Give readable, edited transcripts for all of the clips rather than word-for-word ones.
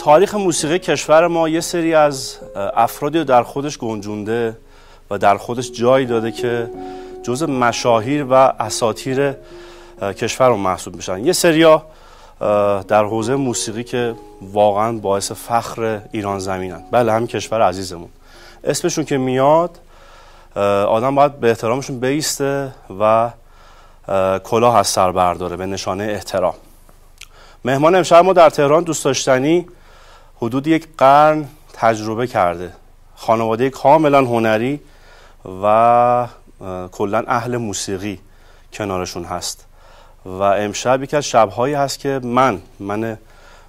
تاریخ موسیقی کشور ما یه سری از افرادی رو در خودش گنجونده و در خودش جای داده که جزء مشاهیر و اساطیر کشور رو محسوب میشن. یه سریا در حوزه موسیقی که واقعا باعث فخر ایران زمینن. بله، همین کشور عزیزمون اسمشون که میاد آدم باید به احترامشون بایسته و کلاه از سر برداره به نشانه احترام. مهمان امشب ما در تهران دوست داشتنی حدود یک قرن تجربه کرده، خانواده کاملا هنری و کلا اهل موسیقی کنارشون هست و امشب یک از شب‌هایی هست که من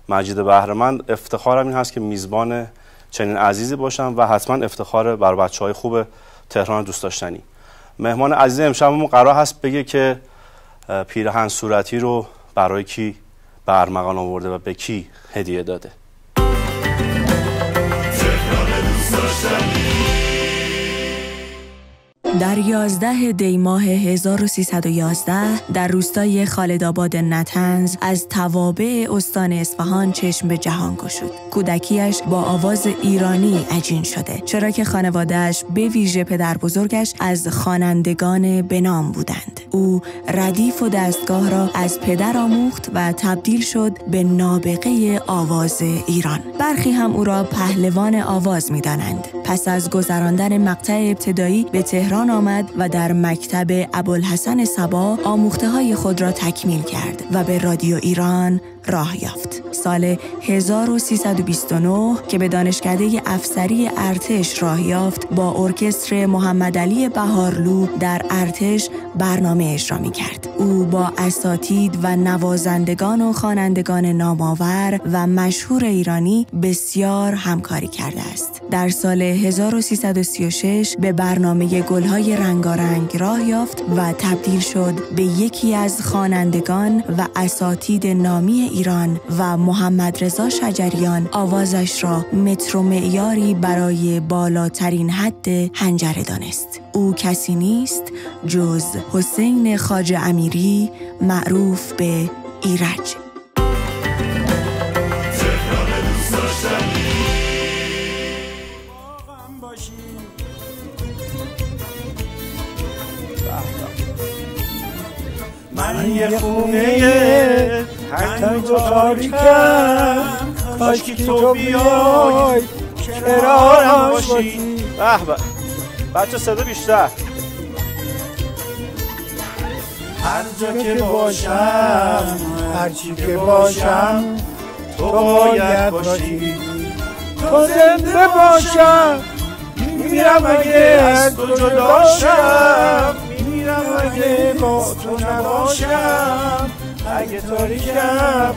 مجید بهرمند افتخارم این هست که میزبان چنین عزیزی باشم و حتما افتخار بر بچه‌های خوب تهران دوست داشتنی. مهمان عزیز امشبمون قرار هست بگه که پیرهن صورتی رو برای کی به ارمغان آورده و به کی هدیه داده. در 11 دی ماه 1311 در روستای خالدآباد نطنز از توابع استان اصفهان چشم به جهان گشود. کودکیش با آواز ایرانی عجین شده، چرا که خانواده‌اش به ویژه پدر بزرگش از خوانندگان بنام بودند. او ردیف و دستگاه را از پدر آموخت و تبدیل شد به نابغه آواز ایران. برخی هم او را پهلوان آواز می‌دانند. پس از گذراندن مقطع ابتدایی به تهران آمد و در مکتب ابوالحسن صبا آموخته‌های خود را تکمیل کرد و به رادیو ایران راه یافت. سال 1329 که به دانشکده افسری ارتش راه یافت، با ارکستر محمدعلی بهارلو در ارتش برنامه اجرا می‌کرد. او با اساتید و نوازندگان و خوانندگان نامآور و مشهور ایرانی بسیار همکاری کرده است. در سال 1336 به برنامه گل‌های رنگارنگ راه یافت و تبدیل شد به یکی از خوانندگان و اساتید نامی ایران و محمد رضا شجریان آوازش را متر و معیاری برای بالاترین حد حنجره دانست. او کسی نیست جز حسین خواجه امیری، معروف به ایرج. من یه خونه تنگ و تاریکم، کاش که تو بیای کنارم باشی. به به بچه صدا بیشتر. هر جا که باشم، هر چی که باشم، تو باید باشی. تو زنده باشم، میمیرم اگه از تو جدا شم، میمیرم اگه با تو نباشم. اگه تاریکم،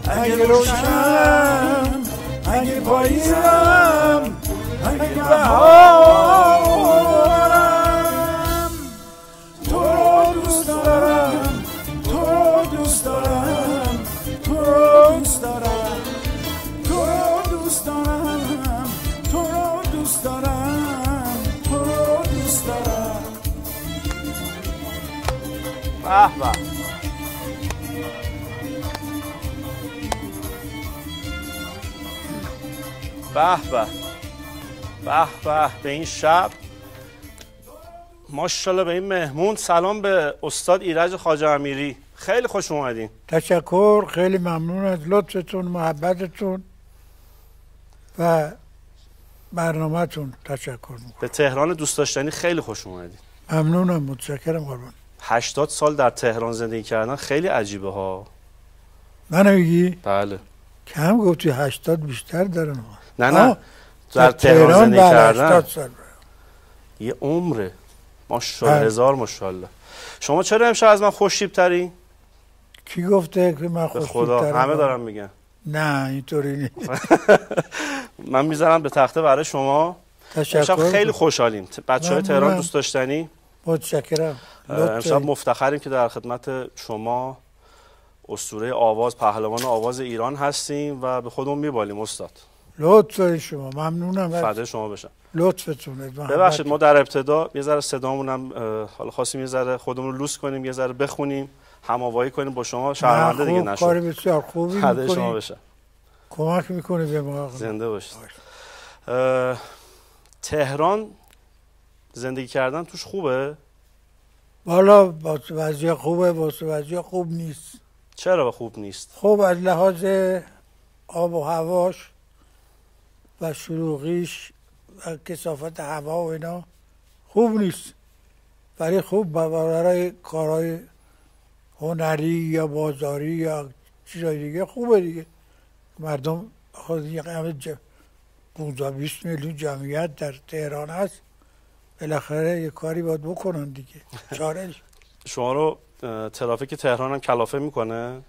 اگه روشنم، اگه پاییزم، اگه بهارم. تو رو دوست دارم، تو رو دوست دارم، تو رو دوست دارم، تو رو دوست دارم، تو رو دوست دارم، تو رو دوست دارم. به به به به به به به این شب. ماشاءالله به این مهمون. سلام به استاد ایرج خواجه امیری، خیلی خوش اومدین. تشکر، خیلی ممنون از لطفتون، محبتتون و برنامه‌تون. تشکر میکنم. به تهران دوست داشتنی خیلی خوش اومدین. ممنونم، متشکرم قربان. 80 سال در تهران زندگی کردن خیلی عجیبه ها. منو میگی؟ بله. کم گفتی، 80 بیشتر دارم. نه در تهران زندگی کردن 80 سال یه عمره. ماشاءالله، هزار ماشاءالله. شما چرا امشب از من خوش‌تیپ ترین؟ کی گفته که من خوش‌تیپ ترم؟ خدا همه دارن میگن. نه اینطوری نیست. من میذارم به تخته برای شما. تشکر. خیلی خوشحالیم بچه‌های تهران دوست داشتنی. متشکرم. امشب مفتخریم که در خدمت شما اسطوره آواز، پهلوان آواز ایران هستیم و به خودمون میبالیم استاد. لطف شما، ممنونم. فدای شما بشم. لطفتونه. ببخشید ما در ابتدا یه ذره صدامونم حالا خواستیم یه ذره خودمون رو لوس کنیم، یه ذره بخونیم، هماوایی کنیم با شما. شرمنده دیگه نشد. کار بسیار خوبی فدای شما بشم. کمک میکنه به ما. زنده باشید. تهران زندگی کردن توش خوبه؟ والا با وضعیت خوبه، با وضعیت خوب نیست. چرا خوب نیست؟ خوب از لحاظ آب و هواش و شلوغیش و کثافت هوا و اینا خوب نیست، ولی خوب برای کارهای هنری یا بازاری یا چیزای دیگه خوبه دیگه. مردم خود یه همه 15-20 میلیون جمعیت در تهران هست، بالاخره یه کاری باید بکنن دیگه. چاره شما رو ترافیک تهران هم کلافه میکنه؟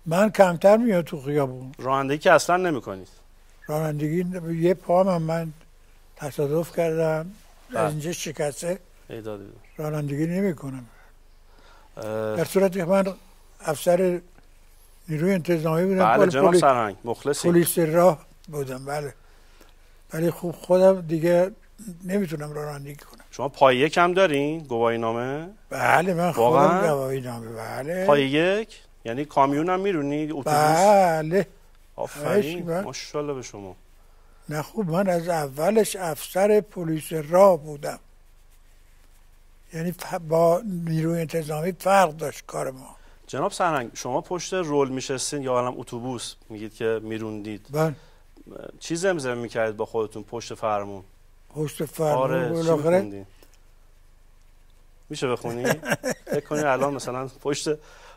من کمتر میاد تو خیابون. رانندگی که اصلا نمیکنید؟ رانندگی یه پام هم من تصادف کردم از اینجا شکسته، رانندگی نمی کنم. در صورتی که من افسر نیروی انتظامی بودم. بله جناب سرهنگ مخلصی. پلیس راه بودم بله، ولی خوب خودم دیگه نمیتونم رانندگی کنم. شما پای یک هم دارین گواهی نامه؟ بله من خودم گواهی نامه. بله پای یک یعنی کامیون هم میرونید؟ اتوبوس؟ بله. آفرین ماشاءالله به شما. نه خوب من از اولش افسر پلیس راه بودم، یعنی با نیروی انتظامی فرق داشت کار ما. جناب سرهنگ شما پشت رول میشستین یا الان اتوبوس میگید که میروندید؟ بله. چی زمزمه میکردید با خودتون پشت فرمون؟ پشت فرمون بالاخره میشه بخونی؟ فکر کنید الان مثلا پشت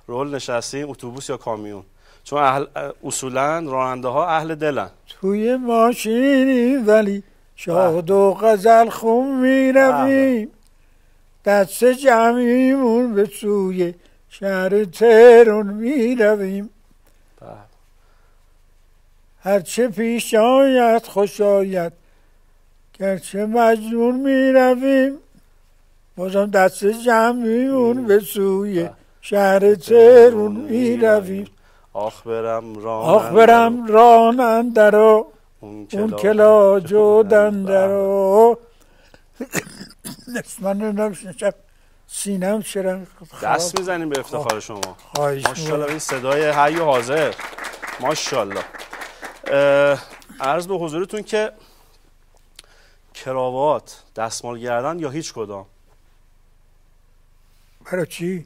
رول نشستین اتوبوس یا کامیون، چون اصولا راننده ها اهل دلن. توی ماشینی ولی شاد و غزل خون میرویم، دست جمعیمون به سوی شهر تهران میرویم، هرچه پیش آید خوش آید گرچه مجنون میرویم، بازم دست جمعیمون به سوی شهر تهران میرویم. آخ برم راننده رو اون کلاج و دنده رو. من نمیشنم سینم چرا دست میزنیم به افتخار شما. ماشاءالله این صدای حی و حاضر ماشاءالله. عرض به حضورتون که کراوات، دستمال گردن یا هیچ کدام؟ برای چی؟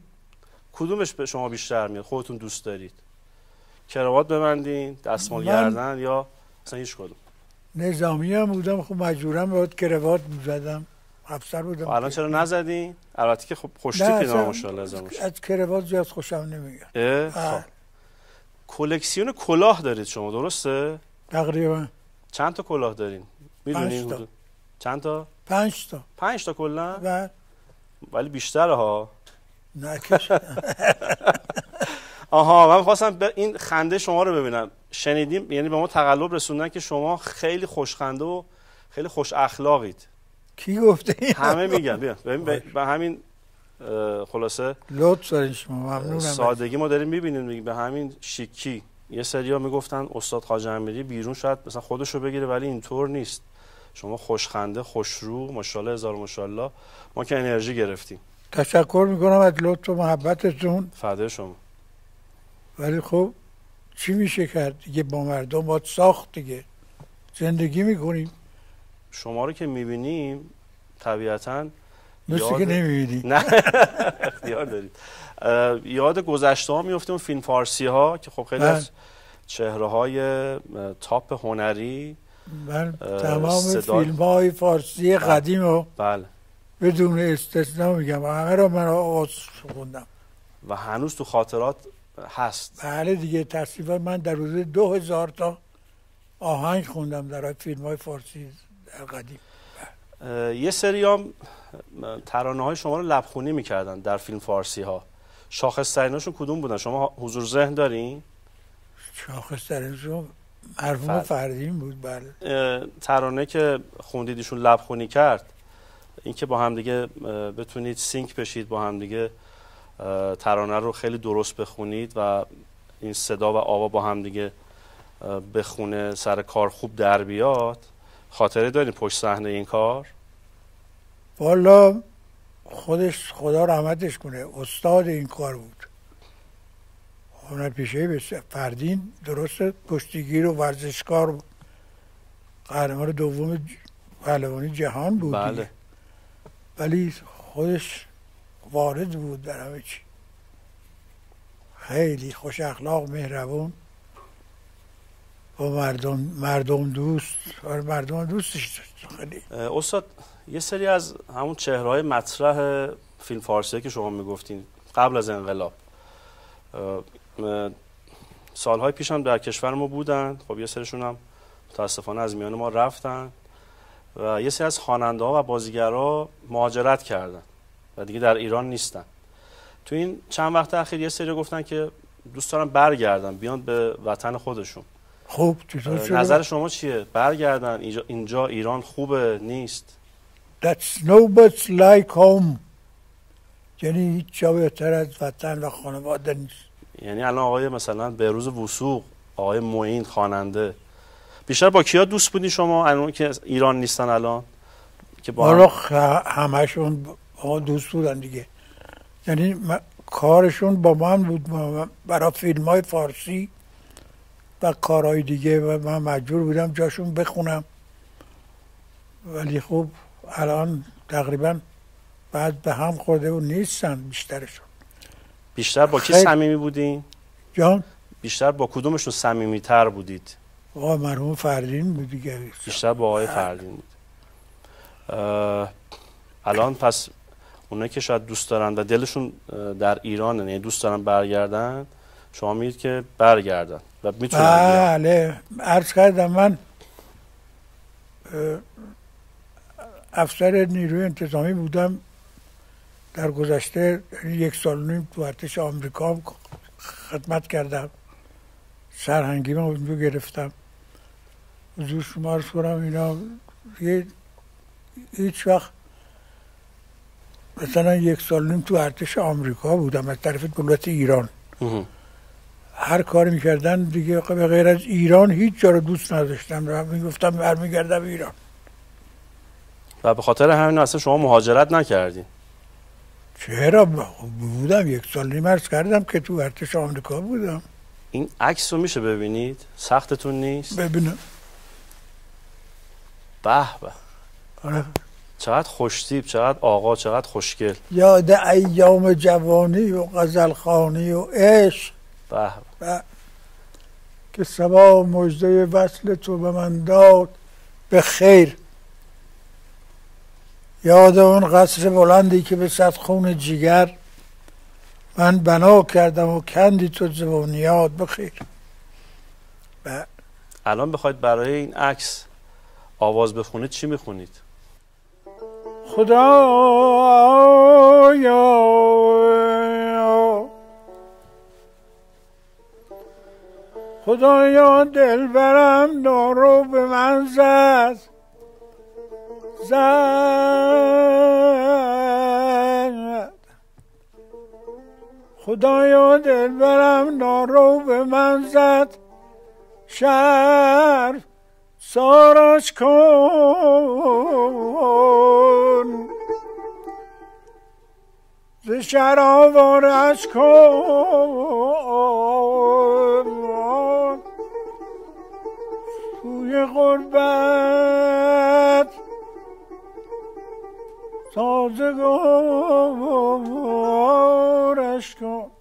کدومش به شما بیشتر میاد خودتون دوست دارید؟ کراوات ببندین، دستمال گردن یا اصلا هیچ کدوم؟ نظامی هم بودم خب مجبورم باید کراوات میزدم، افسر بودم. الان چرا نزدین؟ البته که خب خوشتیپین ماشاءالله از کراوات زیاد خوشم نمیاد. خب کلکسیون کلاه دارید شما درسته؟ تقریبا. چند تا کلاه دارین؟ میدونین حدود چند تا؟ 5 تا. 5 تا کلا؟ بله. ولی بیشتره ها. نکش. آها من خواستم این خنده شما رو ببینم. شنیدیم یعنی به ما تقلب رسوندن که شما خیلی خوشخنده و خیلی خوش اخلاقید. کی گفته؟ همه میگن. ببین به همین خلاصه لطف دارین شما، ممنونم. سادگی ما داریم میبینیم به همین شیکی. یه سریا میگفتن استاد خواجه امیری بیرون شاید مثلا خودشو بگیره ولی اینطور نیست. شما خوشخنده، خوشرو، ماشاءالله هزار ماشاءالله. ما که انرژی گرفتیم. تشکر میکنم از لطف و محبتتون. فدای شما. ولی خب چی میشه کرد دیگه، با مردم باید ساخت دیگه، زندگی میکنیم. شما رو که میبینیم طبیعتاً مثل که نمیبینی. نه اختیار دارید. یاد گذشته ها میفتیم اون فیلم فارسی ها که خب خیلی از چهره های تاپ هنری من تمام فیلم های فارسی قدیم رو بدون استثنا میگم، همه رو من آواز خوندم و هنوز تو خاطرات هست. بله دیگه. تصریفا من در روز 2000 تا آهنگ خوندم در فیلم های فارسی در قدیم. یه سری هم ترانه های شما رو لبخونی میکردن در فیلم فارسی ها. شاخص‌تریناشون کدوم بودن؟ شما حضور ذهن دارین؟ شاخص‌ترینشون مرحوم فردین بود. بله. ترانه که خوندیدشون لبخونی کرد، این که با هم دیگه بتونید سینک بشید، با هم دیگه ترانه رو خیلی درست بخونید و این صدا و آوا با هم دیگه بخونه، سر کار خوب در بیاد. خاطره دارین پشت صحنه این کار؟ والا خودش خدا رحمتش کنه استاد این کار بود. هنرپیشه به فردین درست کشتیگیر و ورزشکار بود، قهرمان دوم پهلوانی جهان بود. بله. دیگه. ولی خودش وارد بود در همه چی، خیلی خوش اخلاق، مهربون، با مردم دوست، مردم دوستش داشت خیلی. استاد یه سری از همون چهره‌های مطرح فیلم فارسی که شما میگفتین قبل از انقلاب سالهای پیش هم در کشور ما بودن، خب یه سریشون هم متاسفانه از میان ما رفتن و یه سری از خواننده‌ها و بازیگرا مهاجرت کردن و دیگه در ایران نیستن. تو این چند وقت اخیر یه سری گفتن که دوست دارن برگردن بیان به وطن خودشون. خب چطور شده؟ نظر شما چیه؟ برگردن اینجا ایران خوبه نیست؟ That's nobody's like home. یعنی هیچ جا بهتر از وطن و خانواده نیست. یعنی الان آقای مثلا بهروز وثوق، آقای معین خواننده، بیشتر با کیا دوست بودین شما الان که ایران نیستن الان؟ که با همشون با دوست بودن دیگه. یعنی کارشون با من بود، برای فیلم های فارسی و کارهای دیگه و من مجبور بودم جاشون بخونم. ولی خب الان تقریبا بعد به هم خورده و نیستن بیشترشون. بیشتر با کی صمیمی بودین؟ جان؟ بیشتر با کدومشون صمیمی تر بودید؟ آقا مرحوم فردین بود دیگه. بیشتر با آقای فردین بود. الان پس اونایی که شاید دوست دارن و دلشون در ایران، یعنی دوست دارن برگردن، شما میگید که برگردن و میتونن. بله، عرض کردم من افسر نیروی انتظامی بودم در گذشته، 1 سال و نیم تو ارتش آمریکا خدمت کردم، سرهنگی من اونجا گرفتم. حضور شما عرض کنم اینا هیچ وقت مثلا 1 سال و نیم تو ارتش آمریکا بودم از طرف دولت ایران. هر کاری میکردن دیگه به غیر از ایران هیچ جا رو دوست نداشتم و میگفتم برمیگردم ایران. و به خاطر همین اصلا شما مهاجرت نکردین؟ چرا بودم 1 سال نیم عرض کردم که تو ارتش آمریکا بودم. این عکس رو میشه ببینید؟ سختتون نیست؟ ببینم. به به. آره. چقدر خوشتیپ، چقدر آقا، چقدر خوشگل. یاد ایام جوانی و غزلخوانی و عشق. به به. که صبا مژده وصل تو به من داد به خیر. یاد اون قصر بلندی که به صد خون جیگر من بنا کردم و کندی تو ز بنیاد به خیر. الان بخواید برای این عکس آواز بخونید چی میخونید؟ خدایا دلبرم دارو به من زد خدایا دلبرم دارو به من زد شرف سارش کن ز شرابارش کن توی غربت سازگارش کن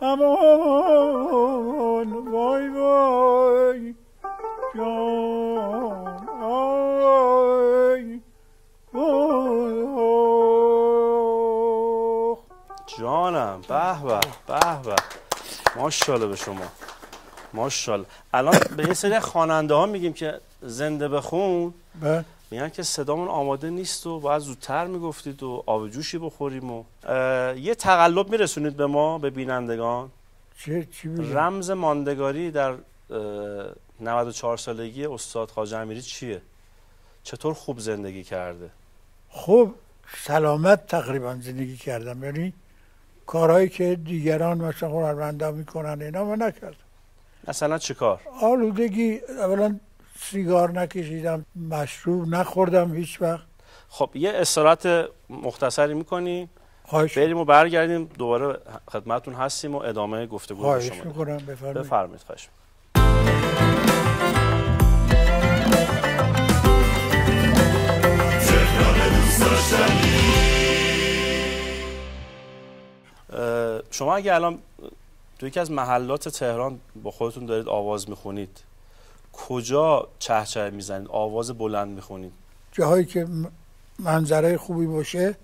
امان وای وای جان آی جانم. به به به به، ماشاءالله به شما، ماشاءالله. الان به یه سری خواننده ها میگیم که زنده بخون، میگن که صدامون آماده نیست و باید زودتر میگفتید و آب جوشی بخوریم و یه تقلب میرسونید به ما، به بینندگان. چی رمز ماندگاری در 94 سالگی استاد خواجه امیری چیه؟ چطور خوب زندگی کرده؟ خوب سلامت تقریبا زندگی کردم، یعنی کارهایی که دیگران مثلا هنرمندا میکنن اینا من نکردم. مثلا چه کار؟ آلودگی، اولا سیگار نکشیدم، مشروب نخوردم هیچ وقت. خب یه استراحت مختصری میکنی بریم و برگردیم دوباره خدمتتون هستیم و ادامه گفتگو با شما. خواهش میکنم، بفرمایید. بفرمایید. خواهش. شما اگه الان تو یکی از محلات تهران با خودتون دارید آواز میخونید، کجا چهچه میزنید، آواز بلند میخونید؟ جاهایی که منظره خوبی باشه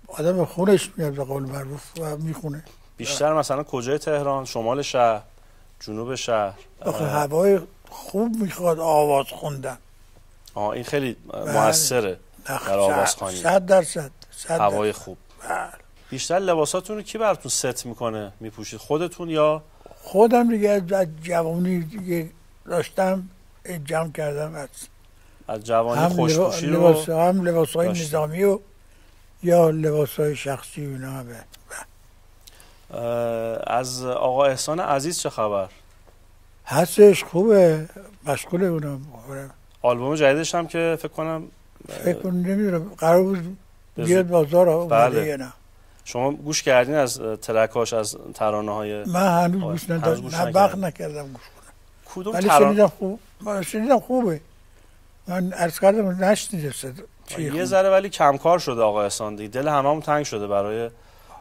آدم خونش میاد به قول معروف و میخونه. بیشتر مثلا کجای تهران؟ شمال شهر، جنوب شهر؟ آخه هوای خوب میخواد آواز خوندن. این خیلی موثره در آوازخوانی. 100%. هوای خوب. بله. بیشتر لباساتون رو کی براتون ست میکنه، میپوشید؟ خودتون یا؟ خودم دیگه از جوانی دیگه داشتم جمع کردم از جوانی خوشپوشی رو هم لباسهای نظامی و یا لباسهای شخصی و اینا همه. از آقا احسان عزیز چه خبر؟ هستش، خوبه، مشغول اونم. آلبوم جدیدش هم که فکر کنم نمیدونم قرار بود بیاد بازار اومده یا نه. شما گوش کردین از ترکاش، از ترانه های؟ من هنوز گوش ندادم، نه وقت نکردم گوش کنم. کدوم ولی شنیدم خوبه. من عرض کردم نشنیدم یه ذره، ولی کمکار شده آقا احسان دیگه. دل هممون تنگ شده برای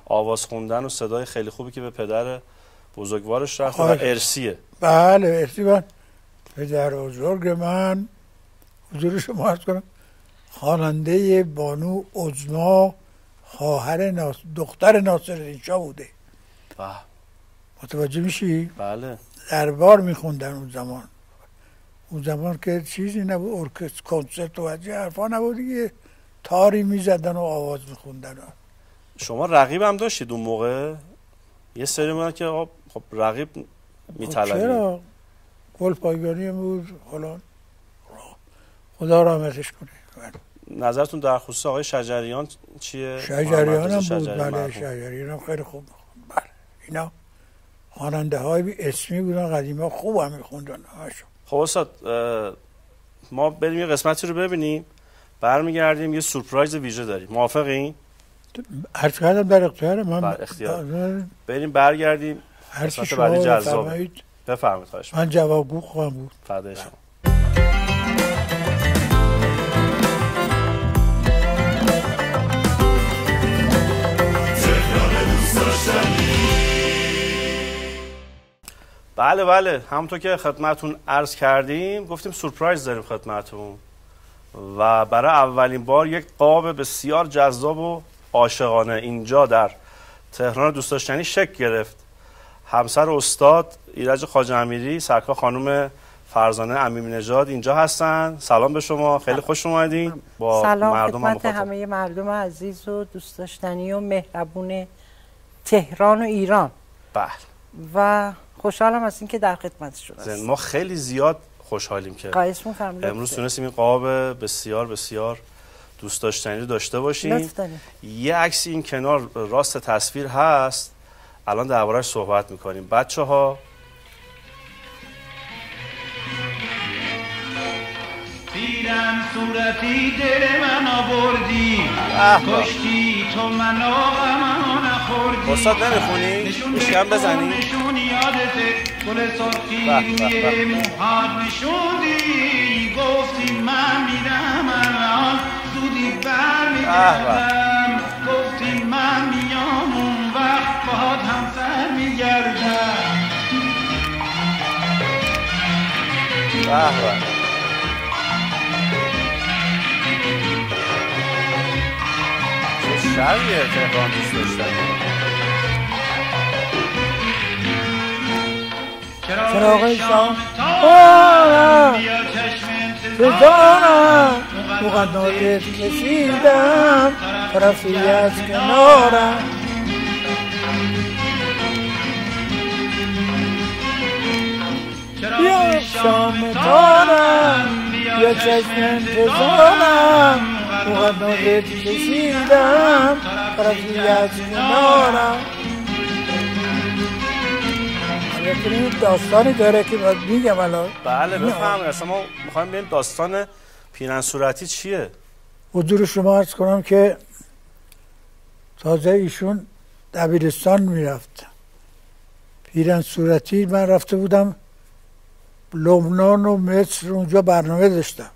آواز خوندن و صدای خیلی خوبی که به پدر بزرگوارش رفته و ارثیه. بله ارثی. من پدر بزرگ من حضور شما عرض کنم خواننده بانو عظما خواهر دختر ناصرالدین شاه بوده. متوجه میشی؟ بله. دربار میخوندن اون زمان که چیزی نبود، ارکستر، کنسرت و حرفا نبود دیگه، تاری میزدن و آواز میخوندن. شما رقیب هم داشتید اون موقع؟ یه سری بودن که خب رقیب میطلبید. چرا؟ گلپایگانی بود. حالا خدا رحمتش کنه. نظرتون در خصوص آقای شجریان چیه؟ شجریان هم بود. بله شجریان هم خیلی خوب. بله اینا خواننده های اسمی بودن قدیما، خوب هم میخوندن همشون. خب استاد ما بریم یه قسمتی رو ببینیم، برمیگردیم یه سورپرایز ویژه داریم. موافقین؟ عرض کردم در اختیار من. بریم برگردیم. هر چی شما بفرمایید. بفرمایید. خواهش من جوابگو خواهم بود. فدای شما. بله همونطور که خدمتون عرض کردیم گفتیم سورپرایز داریم خدمتون و برای اولین بار یک قاب بسیار جذاب و عاشقانه اینجا در تهران دوست داشتنی شکل گرفت. همسر استاد ایرج خواجه امیری، سرکار خانم فرزانه امیمی نژاد اینجا هستن. سلام به شما، خیلی خوش اومدین. با سلام خدمت همه مردم عزیز و دوست داشتنی و مهربون تهران و ایران. بله. و خوشحالم از این که در خدمتشون هستم. ما خیلی زیاد خوشحالیم که امروز تونستیم این قاب بسیار بسیار دوست داشتنی رو داشته باشیم. یه عکسی این کنار راست تصویر هست، الان درباره‌اش صحبت میکنیم. بچه‌ها پیرم صورتی دل من آوردی، کشتی تو منو غم نخوردی. استاد نمیخونی؟ نشون بزنی؟ نشون یادته گل سرخی موهات نشوندی، گفتی من میرم الان زودی برمیگردم، گفتی من میام اون وقت باهات همسر میگردم. شهریه تهران دوست داشتنی. چراغ شام بزانم مقدمات کشیدم طرفی از کنارم. بیا شام تارم بیا چشم انتظارم مقدمات کشیدم طرفی از کنارم. این داستانی داره که باید میگم الان. بله بفهمید. اصلا ما میخوایم ببینیم داستان پیرن صورتی چیه. حضور شما عرض کنم که تازه ایشون دبیرستان میرفت. پیرن صورتی من رفته بودم لبنان و مصر، اونجا برنامه داشتم.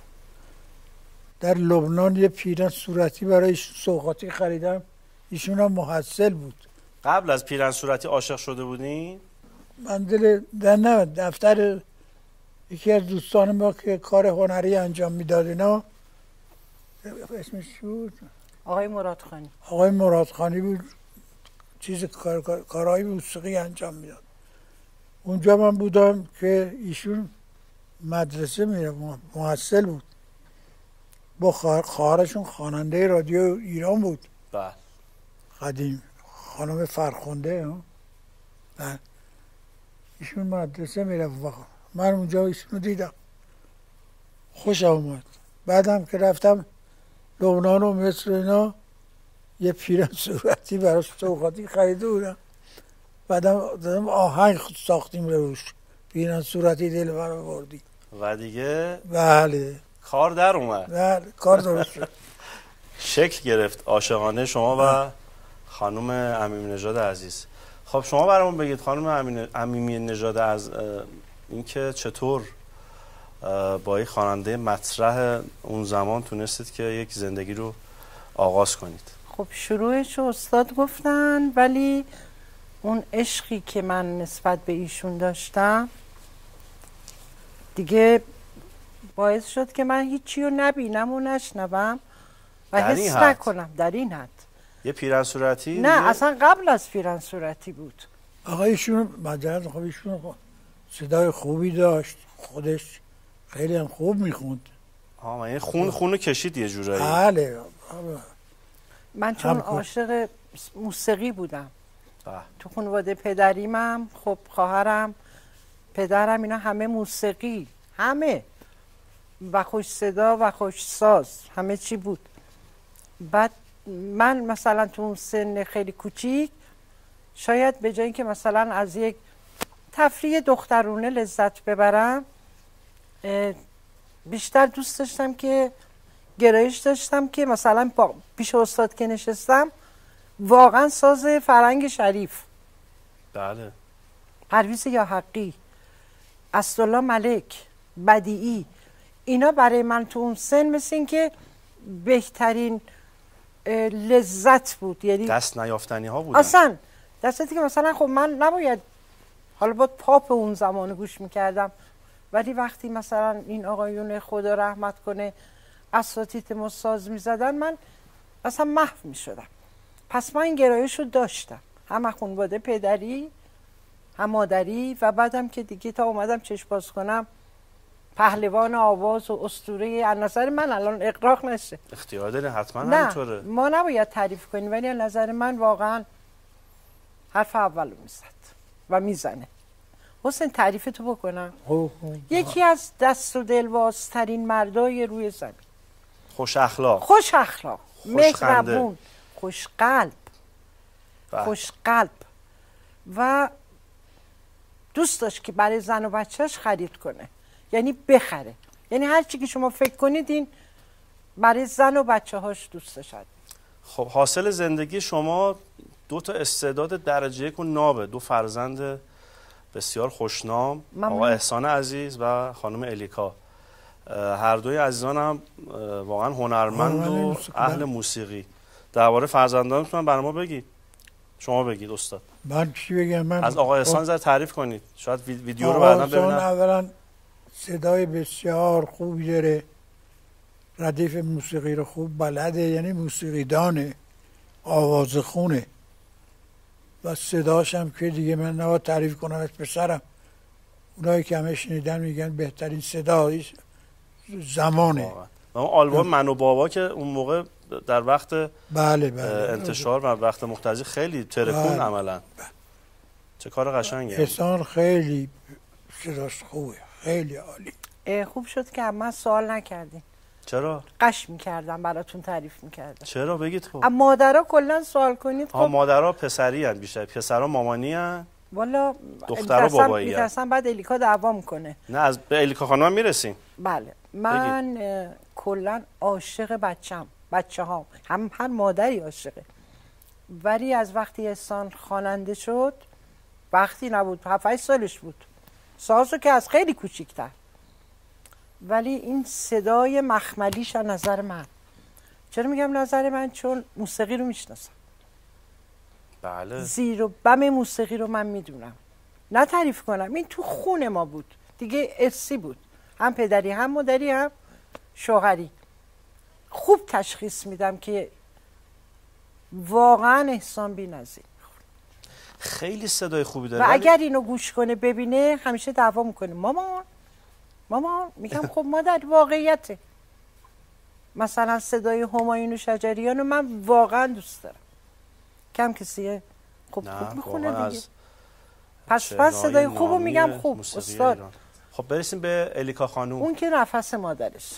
در لبنان یه پیرن صورتی برای سوغاتی خریدم، ایشون هم محصل بود. قبل از پیرن صورتی عاشق شده بودین؟ من نه دفتر یکی از دوستان ما که کار هنری انجام میداد اینا، اسمش چی بود؟ آقای مرادخانی. آقای مرادخانی بود، چیز کارهای موسیقی انجام میداد. اونجا من بودم که ایشون مدرسه میره، محصل بود. با خواهرشون خواننده رادیو ایران بود. بله. قدیم خانم فرخنده. ایشون مدرسه میره، من اونجا ایشونو دیدم، خوش اومد. بعدم که رفتم لبنان و مصر اینا، یه پیرن صورتی براش سوغاتی خریده بودم. بعدم آهنگ ساختیم روش، پیرن صورتی دل برا بردی. و دیگه بله کار در اومد. بله کار درست شد. شکل گرفت عاشقانه شما و خانم عمیمی نژاد عزیز. خب شما برامون بگید خانم عمیمی نژاد، از اینکه چطور با یک خواننده مطرح اون زمان تونستید که یک زندگی رو آغاز کنید؟ خب شروعش استاد گفتن، ولی اون عشقی که من نسبت به ایشون داشتم دیگه باعث شد که من هیچی رو نبینم و نشنوم و حس نکنم. در این حد. یه پیرن صورتی؟ نه اصلا قبل از پیرن صورتی بود. آقایشون مدرد خب ایشون صدای خوبی داشت، خودش خیلی هم خوب میخوند. یعنی خونو کشید یه جورایی. بله. من چون عاشق موسیقی بودم، تو خانواده پدریمم، خب خواهرم، پدرم، اینا همه موسیقی، همه و خوش صدا و خوش ساز، همه چی بود. بعد من مثلا تو اون سن خیلی کوچیک، شاید به جایی که مثلا از یک تفریح دخترونه لذت ببرم، بیشتر دوست داشتم که گرایش داشتم که مثلا پیش استاد که نشستم واقعا ساز فرهنگ شریف، بله، پرویز یاحقی، اسدالله ملک، بدیعی، اینا برای من تو اون سن مثل این که بهترین لذت بود. یعنی دست نیافتنی ها بودن اصلا، دستی که مثلا خب من نباید حالا با پاپ اون زمان گوش میکردم، ولی وقتی مثلا این آقایون خدا رحمت کنه اساتید ما ساز میزدن، من اصلا محو میشدم. پس من این گرایش رو داشتم، هم خانواده پدری هم مادری، و بعدم که دیگه تا اومدم چشم باز کنم پهلوان آواز و اسطوره، از نظر من الان اغراق نشه، اختیار داره حتما. نه همینطوره، ما نباید تعریف کنیم، ولی از نظر من واقعا حرف اولو میزد و میزنه. حسین تعریف تو بکنم، یکی از دست و دلوازترین مردای روی زمین، خوش اخلاق، خوش اخلاق، مهربون، خوش قلب، خوش قلب، و دوست داشت که برای زن و بچهش خرید کنه، یعنی بخره، یعنی هر چی که شما فکر کنید این برای زن و بچه هاش دوست داشت. خب حاصل زندگی شما دو تا استعداد درجه یک و نابه، دو فرزند بسیار خوشنام، آقا احسان عزیز و خانم الیکا. هر دوی عزیزان هم واقعا هنرمند و اهل موسیقی. درباره فرزندانتون برای ما بگید. شما بگید استاد. من چی بگم؟ من از آقا احسان زر تعریف کنید، شاید ویدیو رو بعدا ببینن. اولا صدای بسیار خوبی داره، ردیف موسیقی رو خوب بلده، یعنی موسیقیدانه، آوازخونه، و صداش هم که دیگه من نباید تعریف کنم از پسرم، اونایی که همه شنیدن میگن بهترین صدایش زمانه. اون آلبوم من و بابا که اون موقع در وقت بله انتشار و وقت مقتضی خیلی ترکون عملا. چه کار قشنگه. احسان خیلی صداش خوبه، خیلی عالی. خوب شد که من سوال نکردین. چرا؟ قش میکردم براتون تعریف میکردم. چرا بگید خب. اما مادرها کلا سوال کنید. خب مادرها پسری هن بیشتر، پسرها مامانی هن، والا دخترها بابایی هن. میترسن بعد الیکا دعوا میکنه. نه از به الیکا خانم میرسیم. بله من کلا عاشق بچه هام، هر مادری عاشقه. ولی از وقتی احسان خواننده شد، وقتی نبود 7-8 سالش بود، سازو که از خیلی کوچیک‌تر، ولی این صدای مخملیش از نظر من، چرا میگم نظر من؟ چون موسیقی رو میشناسم. بله. زیر و بم موسیقی رو من میدونم، نه تعریف کنم، این تو خون ما بود دیگه، ارثی بود، هم پدری هم مادری هم شوهری. خوب تشخیص میدم که واقعا احسان بی‌نظیر. خیلی صدای خوبی داره. و اگر اینو گوش کنه ببینه همیشه دعوا میکنه، مامان میگم خب مادر واقعیته. مثلا صدای همایون شجریان رو من واقعا دوست دارم، کم کسیه خوب میخونه دیگه. پس صدای خوب رو میگم خوب استاد. خب برسیم به الیکا خانوم. اون که نفس مادرش.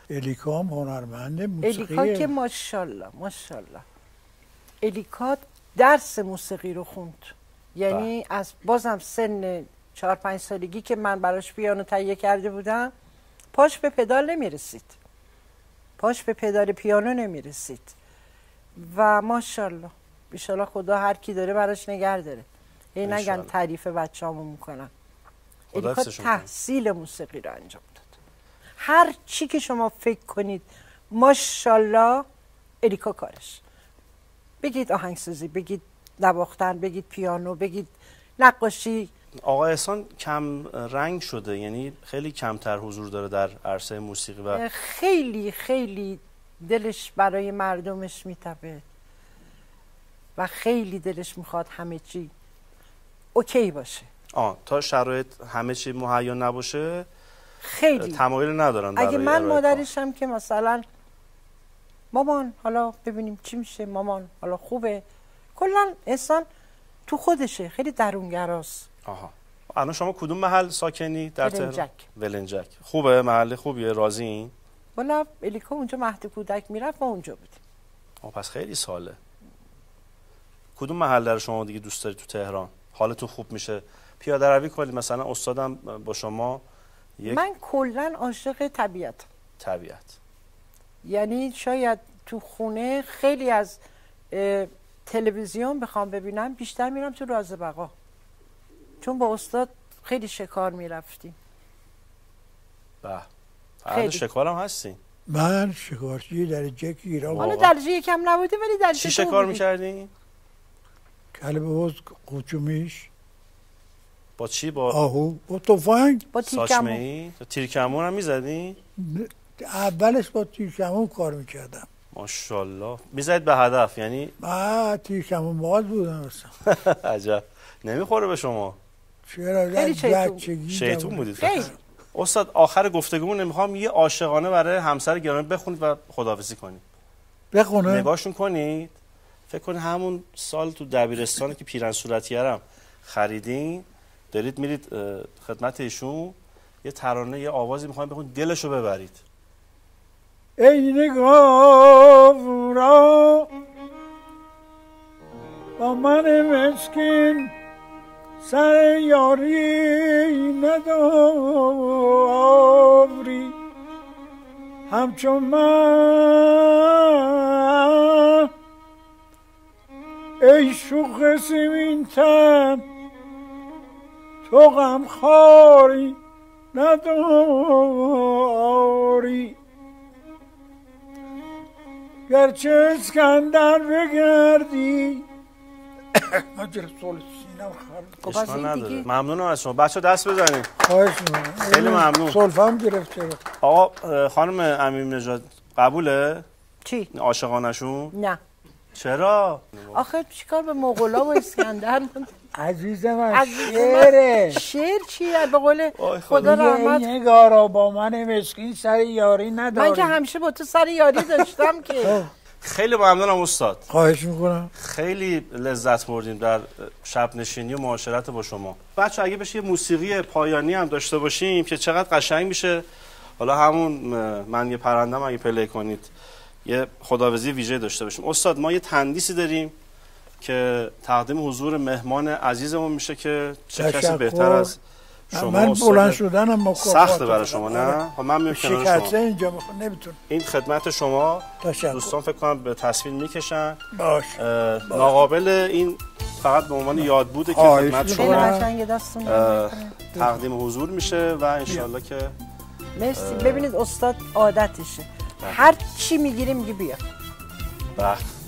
الیکا هم هنرمند موسیقیه. الیکا که ماشاءالله ماشاءالله. الیکا درس موسیقی رو خوند، یعنی از بازم سن 4-5 سالگی که من براش پیانو تهیه کرده بودم، پاش به پدال نمیرسید، پاش به پدال پیانو نمیرسید و ماشاءالله بیشالله خدا هر کی داره براش نگه داره. هی نگن تعریف بچه‌امو میکنن. الیکا تحصیل موسیقی رو انجام داد. هر چی که شما فکر کنید ماشاءالله الیکا کارش، بگید آهنگسازی، بگید نواختن، بگید پیانو، بگید نقاشی. آقا احسان کم رنگ شده، یعنی خیلی کمتر حضور داره در عرصه موسیقی و خیلی خیلی دلش برای مردمش میتپه و خیلی دلش میخواد همه چی اوکی باشه. تا شرایط همه چی مهیا نباشه خیلی تمایل ندارن برای اگه من مادرشم که مثلا مامان حالا ببینیم چی میشه، مامان حالا خوبه، کلا انسان تو خودشه، خیلی درونگراست. الان شما کدوم محل ساکنی در تهران؟ ولنجک. ولنجک. خوبه؟ محل خوبیه؟ راضیین؟ والا الیکا اونجا مهد کودک میرفت، ما اونجا بودیم. پس خیلی ساله. کدوم محل رو شما دیگه دوست داری تو تهران؟ حالتون خوب میشه پیاده روی کنید، مثلا استادم با شما من کلا عاشق طبیعت. یعنی شاید تو خونه خیلی از تلویزیون بخوام ببینم بیشتر میرم تو رازبقا، چون با استاد خیلی شکار میرفتیم. خیلی شکار هم هستین؟ من شکارچی درجه گیرم. حالا درجه یکم نبوده ولی درجه چی شکار میکردین؟ کلب حوض، قوچومیش. با چی؟ با آهو، با تفنگ، با ساچمه‌ای؟ تیرکمون هم میزدین؟ اولش با تیرکمون کار میکردم. ماشاءالله. میزدید به هدف یعنی؟ تیرکمون باز بودم اصلا. عجب. نمیخوره به شما؟ چرا؟ خیلی شیطون بودید. استاد آخر گفتگومون میخوام یه عاشقانه برای همسر گرامی بخونید و خداحافظی کنید. بخونه؟ نگاهشون کنید، فکر کنید همون سال تو دبیرستان که پیرن صورتیارم خریدین، دارید میرید خدمت ایشون، یه ترانه یه آوازی میخوایم بخونید دلشو ببرید. ای نگاه را با من مسکین سر یاری نداری، همچون من ای شوخ سیمین تن تو غمخواری نداری، گرچه اسکندر بگردی اشکال نداره. ممنونم از شما بچه، دست بزنید. خواهش می‌کنم. خیلی ممنون. سلفم گرفته. آقا خانم امین نژاد قبوله؟ چی؟ عاشقانشون؟ نه. چرا؟ آخه چیکار به مغولا و اسکندر بود؟ عزیزم شعره. شعر چیه؟ به قول خدا رحمت. نگارا با من مسکین سر یاری نداری. من که همیشه با تو سر یاری داشتم که. خیلی ممنونم استاد. خواهش میکنم. خیلی لذت بردیم در شب نشینی و معاشرت با شما. بچه اگه بشه یه موسیقی پایانی هم داشته باشیم که چقدر قشنگ میشه. حالا همون من یه پرندم اگه پلی کنید یه خداحافظی ویژه داشته باشیم. استاد ما یه تندیسی داریم که تقدیم حضور مهمان عزیزمون میشه که چه کسی بهتر از من بلند شدنم سخته برای شما نه؟ خب من میام کنار شما. شکسته اینجا نمیتونم. این خدمت شما تشکر. دوستان فکر کنم به تصویر میکشن. باش. ناقابل این فقط به عنوان یاد بوده که خدمت شما تقدیم حضور میشه و انشالله که مرسی. ببینید استاد عادتشه هر چی میگیری میگه بیا.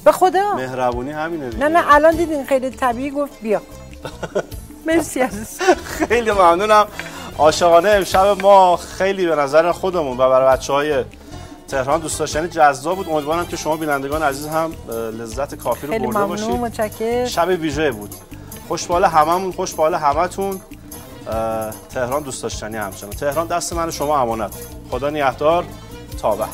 به خدا مهربونی همینه دیگه. نه الان دیدین خیلی طبیعی گفت بیا. مرسی عزیز. خیلی ممنونم. عاشقانه امشب ما خیلی به نظر خودمون و برای بچهای تهران دوست داشتنی جذاب بود. امیدوارم که شما بینندگان عزیز هم لذت کافی رو برده باشید. خیلی ممنون، متشکرم. شب ویژه بود. خوشبال هممون، خوشبال همتون. تهران دوست داشتنی همچنان. تهران دست من و شما امانت. خدا نگهدار تا بعد.